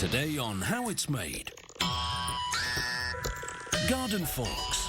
Today on How It's Made. Garden forks.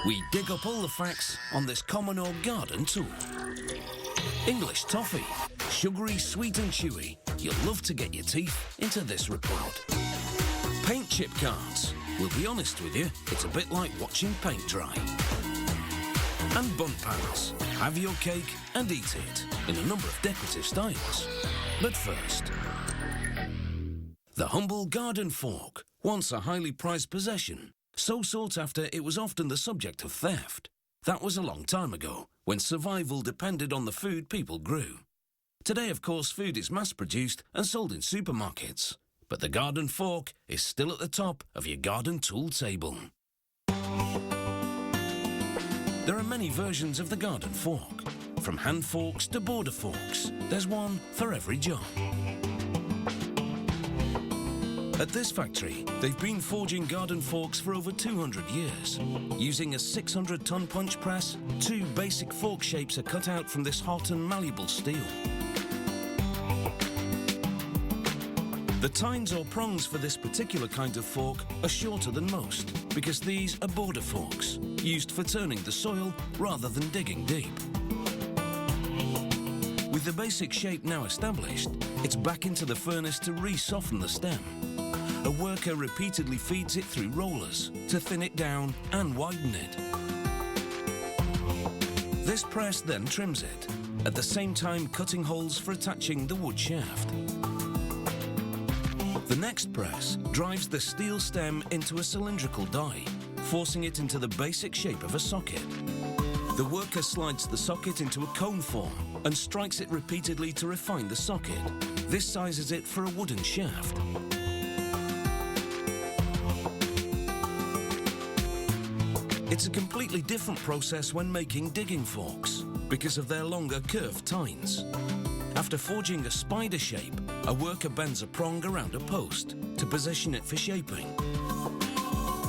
We dig up all the facts on this common old garden tool. English toffee. Sugary, sweet and chewy. You'll love to get your teeth into this report. Paint chip cards. We'll be honest with you, it's a bit like watching paint dry. And Bundt pans. Have your cake and eat it in a number of decorative styles. But first, the humble garden fork, once a highly prized possession, so sought after it was often the subject of theft. That was a long time ago, when survival depended on the food people grew. Today, of course, food is mass-produced and sold in supermarkets, but the garden fork is still at the top of your garden tool table. There are many versions of the garden fork. From hand forks to border forks, there's one for every job. At this factory, they've been forging garden forks for over 200 years. Using a 600-ton punch press, 2 basic fork shapes are cut out from this hot and malleable steel. The tines or prongs for this particular kind of fork are shorter than most, because these are border forks, used for turning the soil rather than digging deep. With the basic shape now established, it's back into the furnace to re-soften the stem. A worker repeatedly feeds it through rollers to thin it down and widen it. This press then trims it, at the same time cutting holes for attaching the wood shaft. The next press drives the steel stem into a cylindrical die, forcing it into the basic shape of a socket. The worker slides the socket into a cone form and strikes it repeatedly to refine the socket. This sizes it for a wooden shaft. It's a completely different process when making digging forks, because of their longer curved tines. After forging a spider shape, a worker bends a prong around a post to position it for shaping.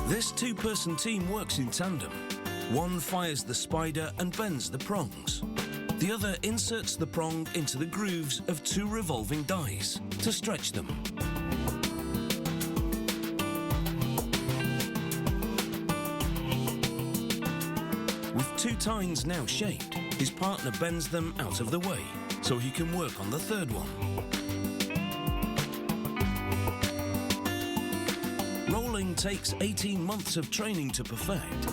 This 2-person team works in tandem. One fires the spider and bends the prongs. The other inserts the prong into the grooves of 2 revolving dies to stretch them. With 2 tines now shaped, his partner bends them out of the way so he can work on the 3rd one. Rolling takes 18 months of training to perfect.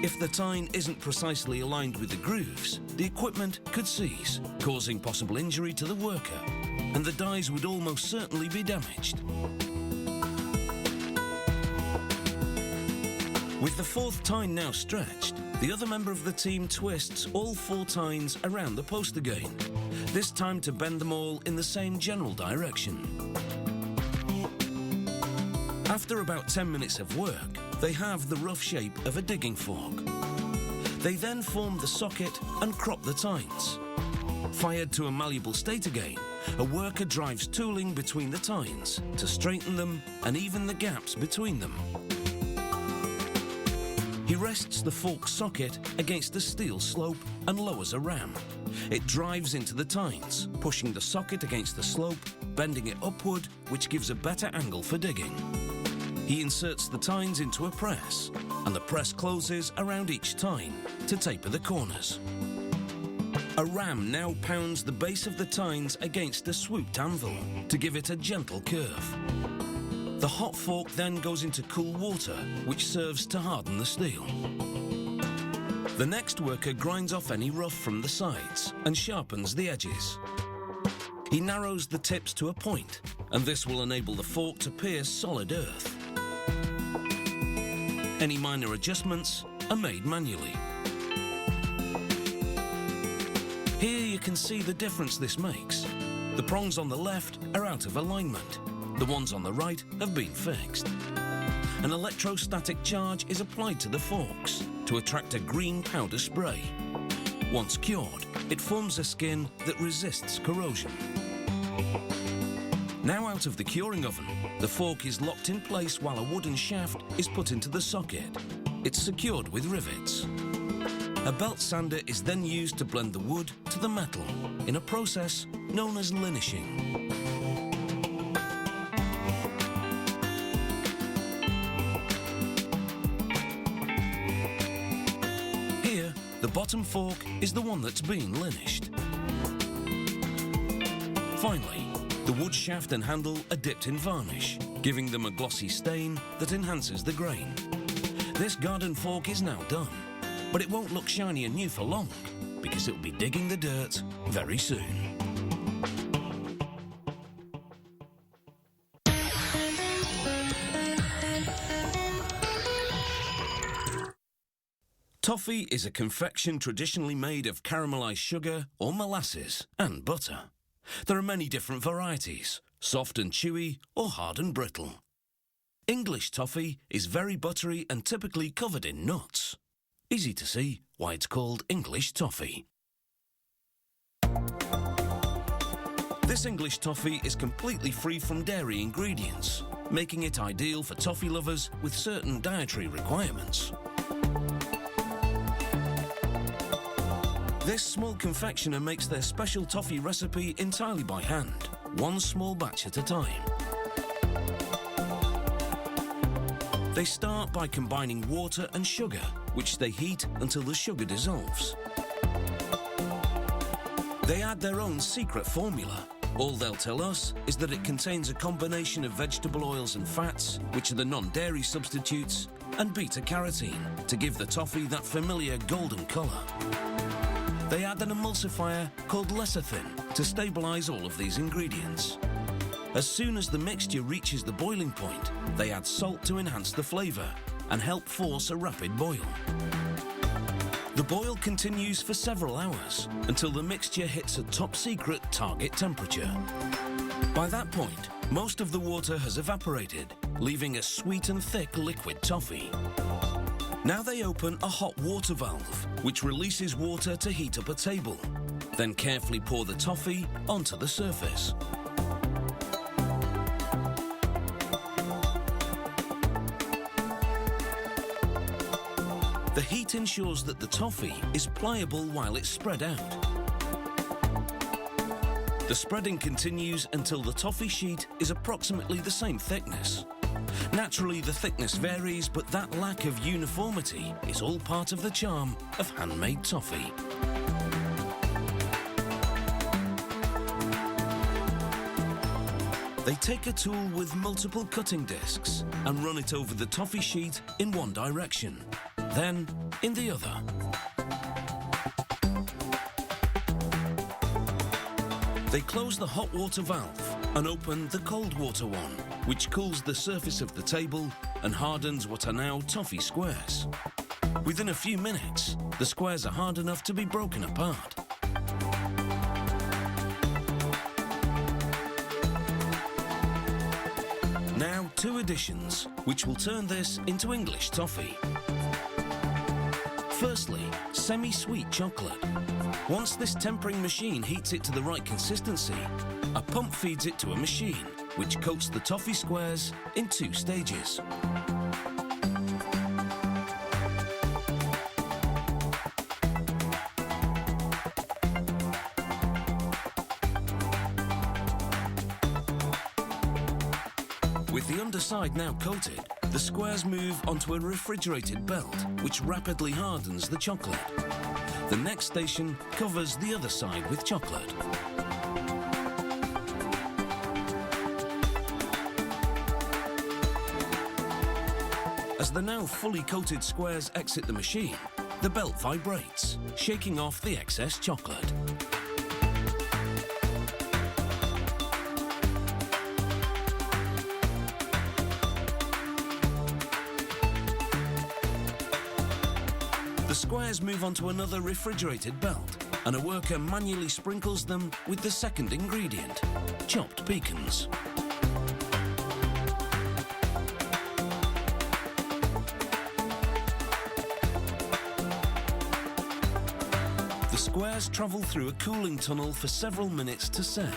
If the tine isn't precisely aligned with the grooves, the equipment could seize, causing possible injury to the worker, and the dies would almost certainly be damaged. With the 4th tine now stretched, the other member of the team twists all 4 tines around the post again, this time to bend them all in the same general direction. After about 10 minutes of work, they have the rough shape of a digging fork. They then form the socket and crop the tines. Fired to a malleable state again, a worker drives tooling between the tines to straighten them and even the gaps between them. He rests the fork socket against a steel slope and lowers a ram. It drives into the tines, pushing the socket against the slope, bending it upward, which gives a better angle for digging. He inserts the tines into a press, and the press closes around each tine to taper the corners. A ram now pounds the base of the tines against a swooped anvil to give it a gentle curve. The hot fork then goes into cool water, which serves to harden the steel. The next worker grinds off any rough from the sides and sharpens the edges. He narrows the tips to a point, and this will enable the fork to pierce solid earth. Any minor adjustments are made manually. Here you can see the difference this makes. The prongs on the left are out of alignment. The ones on the right have been fixed. An electrostatic charge is applied to the forks to attract a green powder spray. Once cured, it forms a skin that resists corrosion. Now out of the curing oven, the fork is locked in place while a wooden shaft is put into the socket. It's secured with rivets. A belt sander is then used to blend the wood to the metal in a process known as linishing. bottom fork is the one that's been linished. Finally, the wood shaft and handle are dipped in varnish, giving them a glossy stain that enhances the grain. This garden fork is now done, but it won't look shiny and new for long, because it'll be digging the dirt very soon. Toffee is a confection traditionally made of caramelized sugar or molasses and butter. There are many different varieties, soft and chewy or hard and brittle. English toffee is very buttery and typically covered in nuts. Easy to see why it's called English toffee. This English toffee is completely free from dairy ingredients, making it ideal for toffee lovers with certain dietary requirements. This small confectioner makes their special toffee recipe entirely by hand, one small batch at a time. They start by combining water and sugar, which they heat until the sugar dissolves. They add their own secret formula. All they'll tell us is that it contains a combination of vegetable oils and fats, which are the non-dairy substitutes, and beta-carotene to give the toffee that familiar golden colour. They add an emulsifier called lecithin to stabilise all of these ingredients. As soon as the mixture reaches the boiling point, they add salt to enhance the flavour and help force a rapid boil. The boil continues for several hours until the mixture hits a top-secret target temperature. By that point, most of the water has evaporated, leaving a sweet and thick liquid toffee. Now they open a hot water valve, which releases water to heat up a table. Then carefully pour the toffee onto the surface. The heat ensures that the toffee is pliable while it's spread out. The spreading continues until the toffee sheet is approximately the same thickness. Naturally, the thickness varies, but that lack of uniformity is all part of the charm of handmade toffee. They take a tool with multiple cutting discs and run it over the toffee sheet in one direction, then in the other. They close the hot water valve and open the cold water one, which cools the surface of the table and hardens what are now toffee squares. Within a few minutes, the squares are hard enough to be broken apart. Now 2 additions, which will turn this into English toffee. Firstly, semi-sweet chocolate. Once this tempering machine heats it to the right consistency, a pump feeds it to a machine, which coats the toffee squares in 2 stages. With the underside now coated, the squares move onto a refrigerated belt, which rapidly hardens the chocolate. The next station covers the other side with chocolate. As the now fully coated squares exit the machine, the belt vibrates, shaking off the excess chocolate. The squares move onto another refrigerated belt, and a worker manually sprinkles them with the second ingredient, chopped pecans. The squares travel through a cooling tunnel for several minutes to set.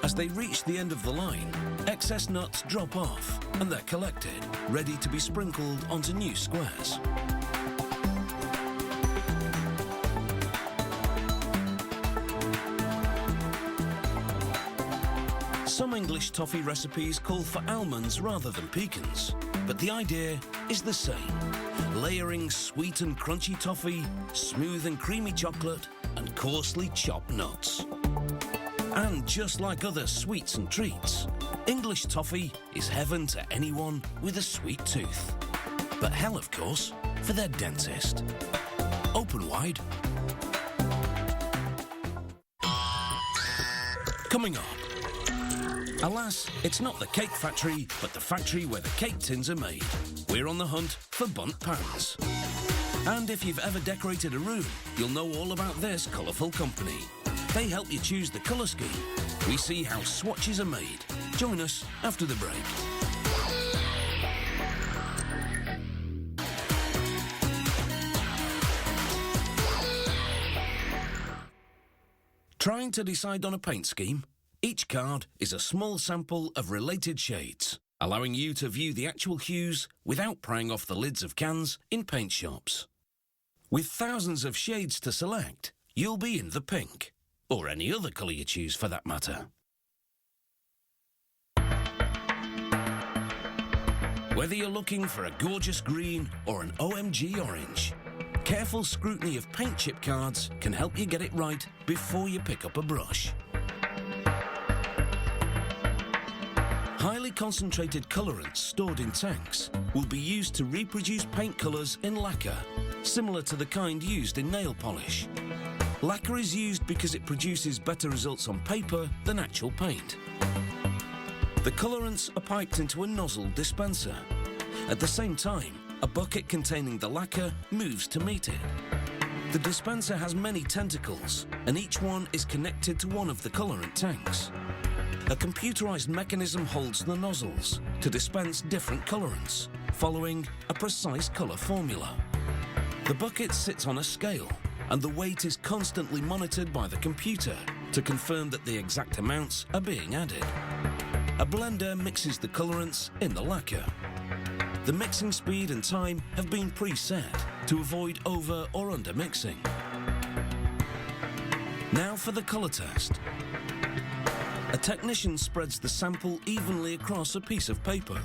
As they reach the end of the line, excess nuts drop off and they're collected, ready to be sprinkled onto new squares. Some English toffee recipes call for almonds rather than pecans, but the idea is the same. layering sweet and crunchy toffee, smooth and creamy chocolate, and coarsely chopped nuts. And just like other sweets and treats, English toffee is heaven to anyone with a sweet tooth. But hell, of course, for their dentist. Open wide. Coming up. Alas, it's not the cake factory, but the factory where the cake tins are made. We're on the hunt for Bundt pans. And if you've ever decorated a room, you'll know all about this colourful company. They help you choose the colour scheme. We see how swatches are made. Join us after the break. Trying to decide on a paint scheme? Each card is a small sample of related shades, allowing you to view the actual hues without prying off the lids of cans in paint shops. With thousands of shades to select, you'll be in the pink, or any other colour you choose for that matter. Whether you're looking for a gorgeous green or an OMG orange, careful scrutiny of paint chip cards can help you get it right before you pick up a brush. Highly concentrated colorants stored in tanks will be used to reproduce paint colors in lacquer, similar to the kind used in nail polish. Lacquer is used because it produces better results on paper than actual paint. The colorants are piped into a nozzle dispenser. At the same time, a bucket containing the lacquer moves to meet it. The dispenser has many tentacles, and each one is connected to one of the colorant tanks. A computerized mechanism holds the nozzles to dispense different colorants, following a precise color formula. The bucket sits on a scale, and the weight is constantly monitored by the computer to confirm that the exact amounts are being added. A blender mixes the colorants in the lacquer. The mixing speed and time have been preset to avoid over or under mixing. Now for the color test. A technician spreads the sample evenly across a piece of paper.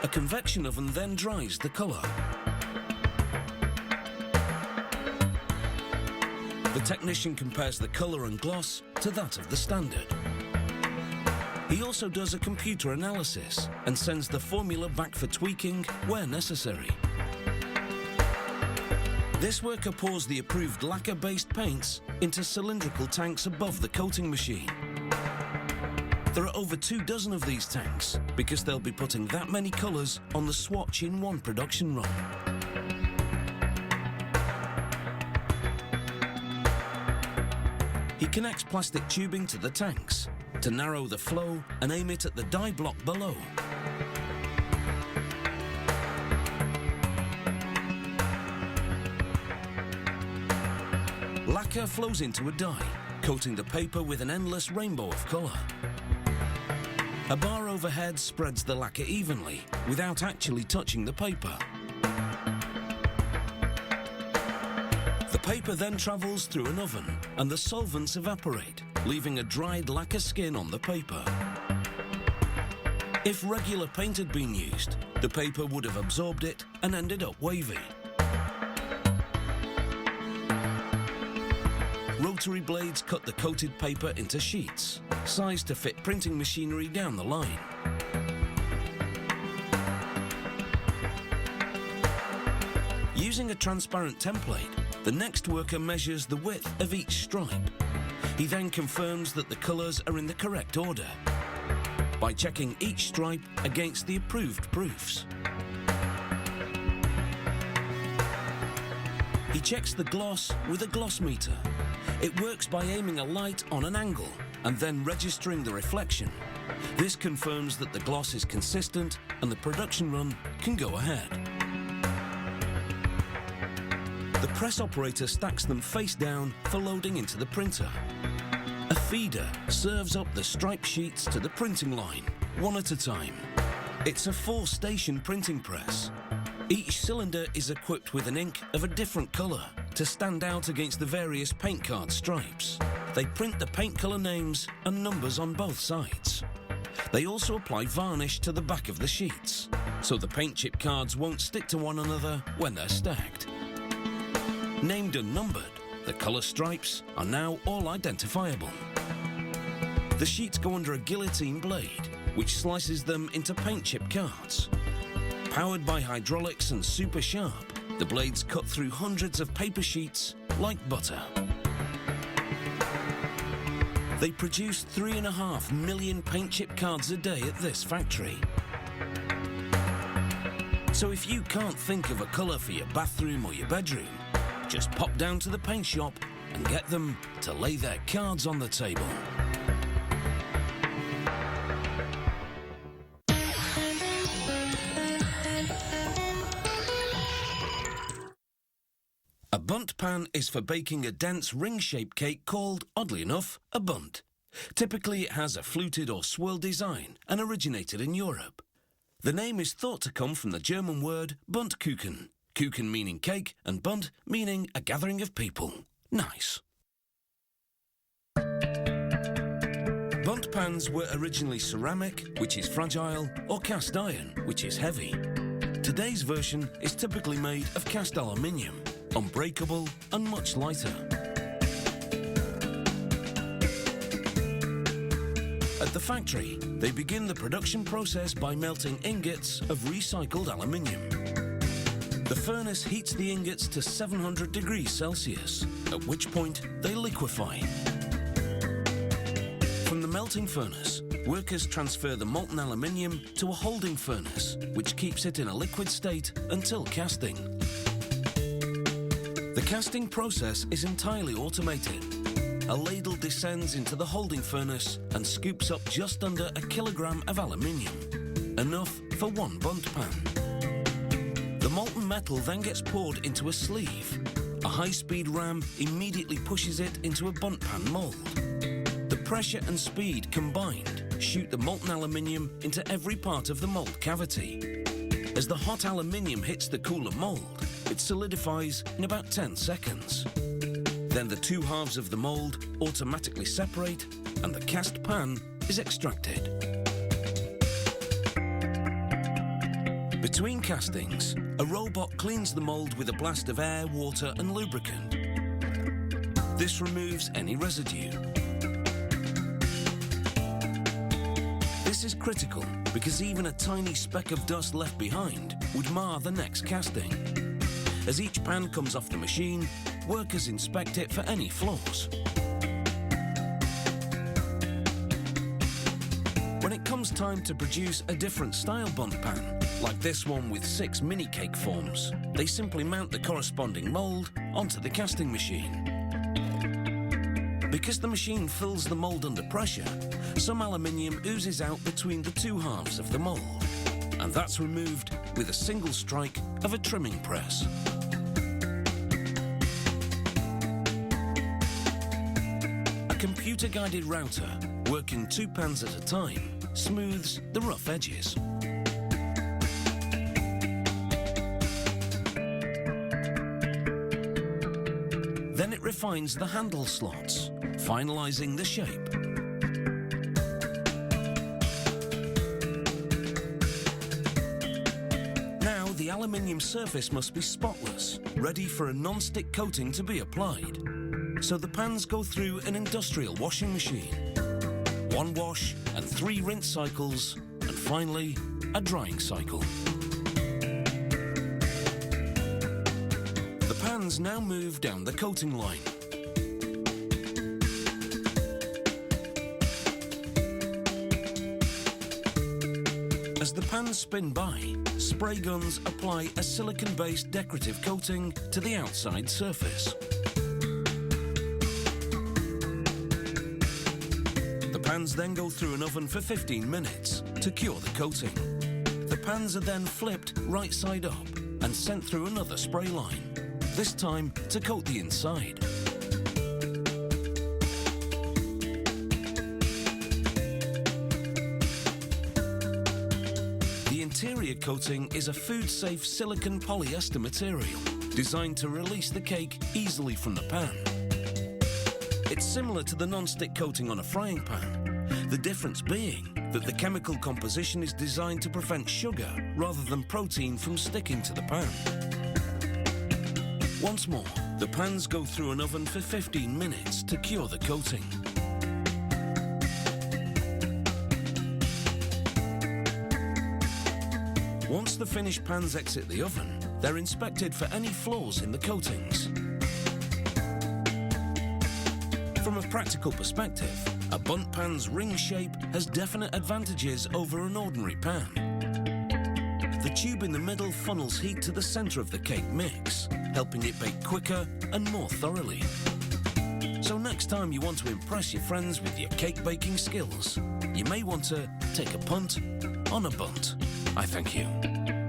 A convection oven then dries the color. The technician compares the color and gloss to that of the standard. He also does a computer analysis and sends the formula back for tweaking where necessary. This worker pours the approved lacquer-based paints into cylindrical tanks above the coating machine. There are over 24 of these tanks because they'll be putting that many colours on the swatch in one production run. He connects plastic tubing to the tanks to narrow the flow and aim it at the dye block below. Lacquer flows into a dye, coating the paper with an endless rainbow of colour. A bar overhead spreads the lacquer evenly without actually touching the paper. The paper then travels through an oven and the solvents evaporate, leaving a dried lacquer skin on the paper. If regular paint had been used, the paper would have absorbed it and ended up wavy. Rotary blades cut the coated paper into sheets, sized to fit printing machinery down the line. Using a transparent template, the next worker measures the width of each stripe. He then confirms that the colours are in the correct order by checking each stripe against the approved proofs. He checks the gloss with a gloss meter. It works by aiming a light on an angle and then registering the reflection. This confirms that the gloss is consistent and the production run can go ahead. The press operator stacks them face down for loading into the printer. A feeder serves up the striped sheets to the printing line, one at a time. It's a 4-station printing press. Each cylinder is equipped with an ink of a different colour To stand out against the various paint card stripes, they print the paint colour names and numbers on both sides. They also apply varnish to the back of the sheets, so the paint chip cards won't stick to one another when they're stacked. Named and numbered, the colour stripes are now all identifiable. The sheets go under a guillotine blade, which slices them into paint chip cards. Powered by hydraulics and super sharp, the blades cut through hundreds of paper sheets like butter. They produce 3.5 million paint chip cards a day at this factory. So if you can't think of a colour for your bathroom or your bedroom, just pop down to the paint shop and get them to lay their cards on the table. A Bundt pan is for baking a dense ring-shaped cake called, oddly enough, a Bundt. Typically it has a fluted or swirl design and originated in Europe. The name is thought to come from the German word Bundtkuchen, Kuchen meaning cake and Bundt meaning a gathering of people. Nice. Bundt pans were originally ceramic, which is fragile, or cast iron, which is heavy. Today's version is typically made of cast aluminium, unbreakable and much lighter. At the factory, they begin the production process by melting ingots of recycled aluminium. The furnace heats the ingots to 700 degrees Celsius, at which point they liquefy. From the melting furnace, workers transfer the molten aluminium to a holding furnace, which keeps it in a liquid state until casting. The casting process is entirely automated. A ladle descends into the holding furnace and scoops up just under 1 kilogram of aluminium, enough for one Bundt pan. The molten metal then gets poured into a sleeve. A high-speed ram immediately pushes it into a Bundt pan mould. The pressure and speed combined shoot the molten aluminium into every part of the mould cavity. As the hot aluminium hits the cooler mould, it solidifies in about 10 seconds. Then the two halves of the mould automatically separate and the cast pan is extracted. Between castings, a robot cleans the mould with a blast of air, water and lubricant. This removes any residue. This is critical because even a tiny speck of dust left behind would mar the next casting. As each pan comes off the machine, workers inspect it for any flaws. When it comes time to produce a different style Bundt pan, like this one with 6 mini cake forms, they simply mount the corresponding mould onto the casting machine. Because the machine fills the mould under pressure, some aluminium oozes out between the two halves of the mould, and that's removed with a single strike of a trimming press. A computer-guided router, working 2 pans at a time, smooths the rough edges. Then it refines the handle slots, finalising the shape. Now the aluminium surface must be spotless, ready for a non-stick coating to be applied. So the pans go through an industrial washing machine. 1 wash and 3 rinse cycles, and finally, a drying cycle. The pans now move down the coating line. As the pans spin by, spray guns apply a silicon-based decorative coating to the outside surface. The pans then go through an oven for 15 minutes to cure the coating. The pans are then flipped right side up and sent through another spray line, this time to coat the inside. The interior coating is a food-safe silicon polyester material. designed to release the cake easily from the pan. It's similar to the non-stick coating on a frying pan, the difference being that the chemical composition is designed to prevent sugar rather than protein from sticking to the pan. Once more, the pans go through an oven for 15 minutes to cure the coating. Once the finished pans exit the oven, they're inspected for any flaws in the coatings. From a practical perspective, a Bundt pan's ring shape has definite advantages over an ordinary pan. The tube in the middle funnels heat to the centre of the cake mix, helping it bake quicker and more thoroughly. So next time you want to impress your friends with your cake baking skills, you may want to take a punt on a Bundt. I thank you.